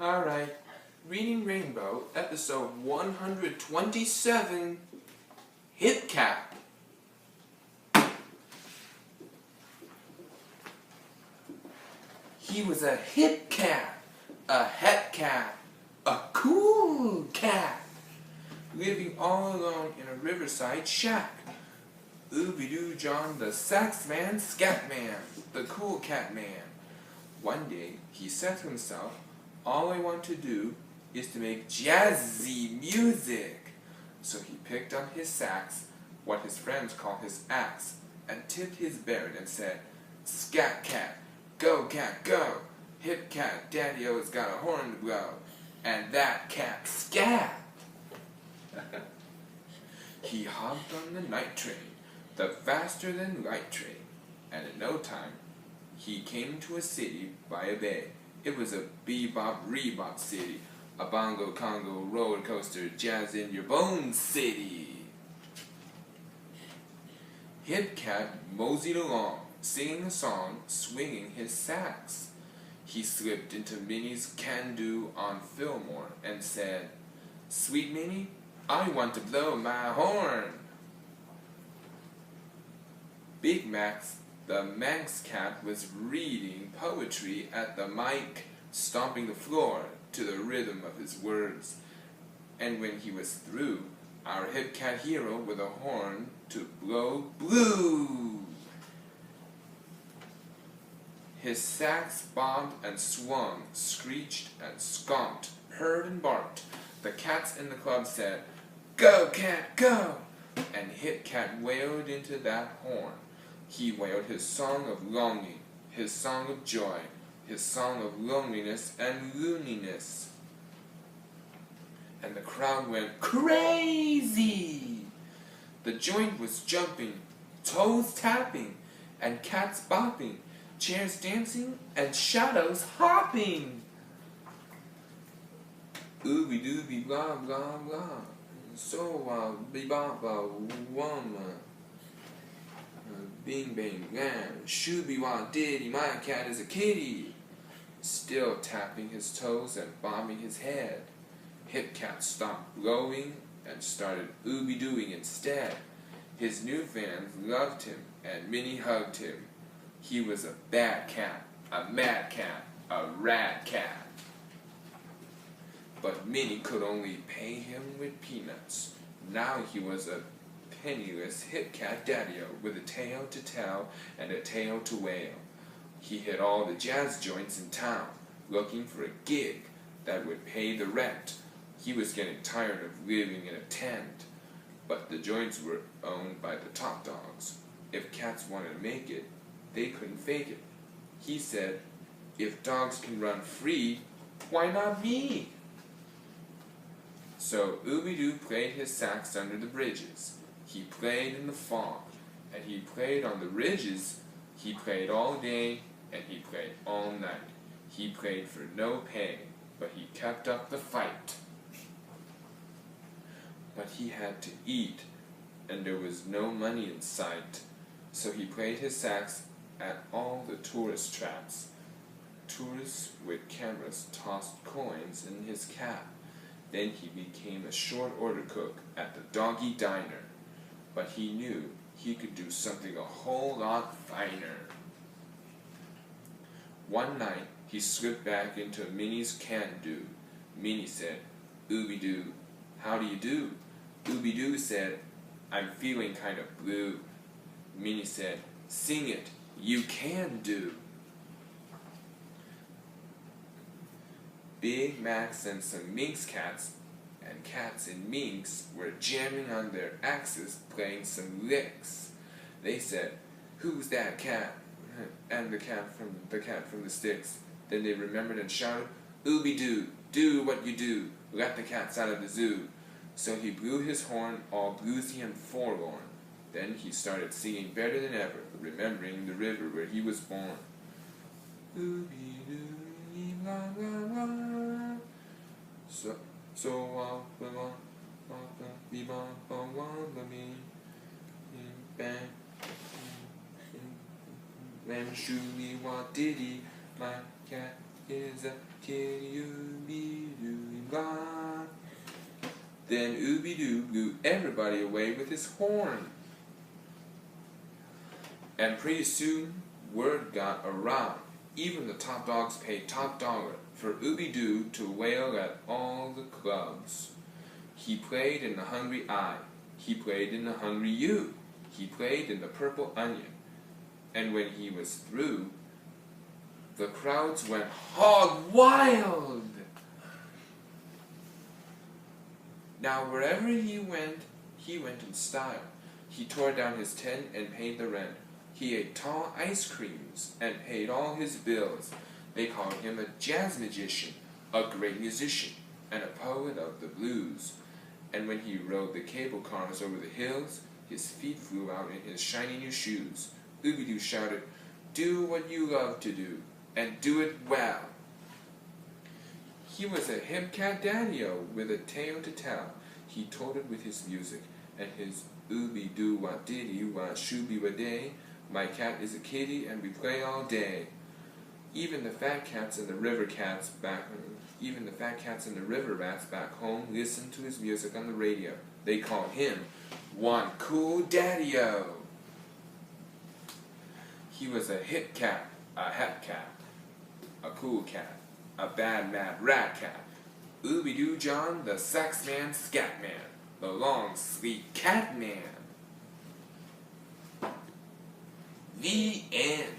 Alright, Reading Rainbow, episode 127, Hip Cat. He was a hip cat, a het cat, a cool cat, living all alone in a riverside shack. Ooby-Doo John, the sax man, scat man, the cool cat man. One day, he said to himself, all I want to do is to make jazzy music. So he picked up his sax, what his friends call his axe, and tipped his baron and said, scat cat, go cat go, hip cat, daddy-o's got a horn to blow, and that cat scat. He hopped on the night train, the faster-than-light train, and in no time, he came to a city by a bay. It was a bebop-rebop city, a bongo-congo roller coaster, jazz in your bones city. Hip Cat moseyed along, singing a song, swinging his sax. He slipped into Minnie's can-do on Fillmore and said, "Sweet Minnie, I want to blow my horn." Big Max, the Manx cat, was reading poetry at the mic, stomping the floor to the rhythm of his words. And when he was through, our hip cat hero with a horn to blow blew. His sax bobbed and swung, screeched and skonked, purred and barked. The cats in the club said, "Go, cat, go!" And Hip Cat wailed into that horn. He wailed his song of longing, his song of joy, his song of loneliness and looniness. And the crowd went crazy. The joint was jumping, toes tapping, and cats bopping, chairs dancing, and shadows hopping. Ooby-dooby blah blah blah. So be-ba-ba woman. Bing bang bang, shooby wah diddy, my cat is a kitty. Still tapping his toes and bobbing his head, Hip Cat stopped blowing and started ooby-dooing instead. His new fans loved him and Minnie hugged him. He was a bad cat, a mad cat, a rad cat. But Minnie could only pay him with peanuts. Now he was a penniless hip cat daddy-o with a tale to tell and a tale to wail. He hit all the jazz joints in town, looking for a gig that would pay the rent. He was getting tired of living in a tent, but the joints were owned by the top dogs. If cats wanted to make it, they couldn't fake it. He said, if dogs can run free, why not me? So Ooby-Doo played his sax under the bridges. He played in the fog, and he played on the ridges. He played all day, and he played all night. He played for no pay, but he kept up the fight. But he had to eat, and there was no money in sight. So he played his sax at all the tourist traps. Tourists with cameras tossed coins in his cap. Then he became a short order cook at the Doggy Diner. But he knew he could do something a whole lot finer. One night, he slipped back into Minnie's can-do. Minnie said, "Ooby-Doo, how do you do?" Ooby-Doo said, "I'm feeling kind of blue." Minnie said, "Sing it, you can do." Big Max and some minx cats and cats in minks were jamming on their axes, playing some licks. They said, "Who's that cat?" And the cat from the sticks. Then they remembered and shouted, "Ooby-Doo, do what you do, let the cats out of the zoo." So he blew his horn, all bluesy and forlorn. Then he started singing better than ever, remembering the river where he was born. Ooby-Doo, blah blah blah. So bang, and shooby wah diddy, my cat is a kitty. gone. Then Ooby-Doo blew everybody away with his horn. And pretty soon, word got around. Even the top dogs paid top dollar for Ooby-Doo to wail at all the clubs. He played in the Hungry I. He played in the Hungry U. He played in the Purple Onion. And when he was through, the crowds went hog wild. Now wherever he went in style. He tore down his tent and paid the rent. He ate tall ice creams and paid all his bills. They called him a jazz magician, a great musician, and a poet of the blues. And when he rode the cable cars over the hills, his feet flew out in his shiny new shoes. Ooby-Doo shouted, "Do what you love to do, and do it well." He was a hip cat daddy-o with a tale to tell. He told it with his music, and his Ooby-Doo wah-diddy wah-shooby-wah-day. My cat is a kitty, and we play all day. Even the fat cats and the river rats back home listened to his music on the radio. They called him one cool daddy-o. He was a hip cat, a hat cat, a cool cat, a bad mad rat cat. Ooby-Doo John, the sax man, scat man, the long sleek cat man. The end.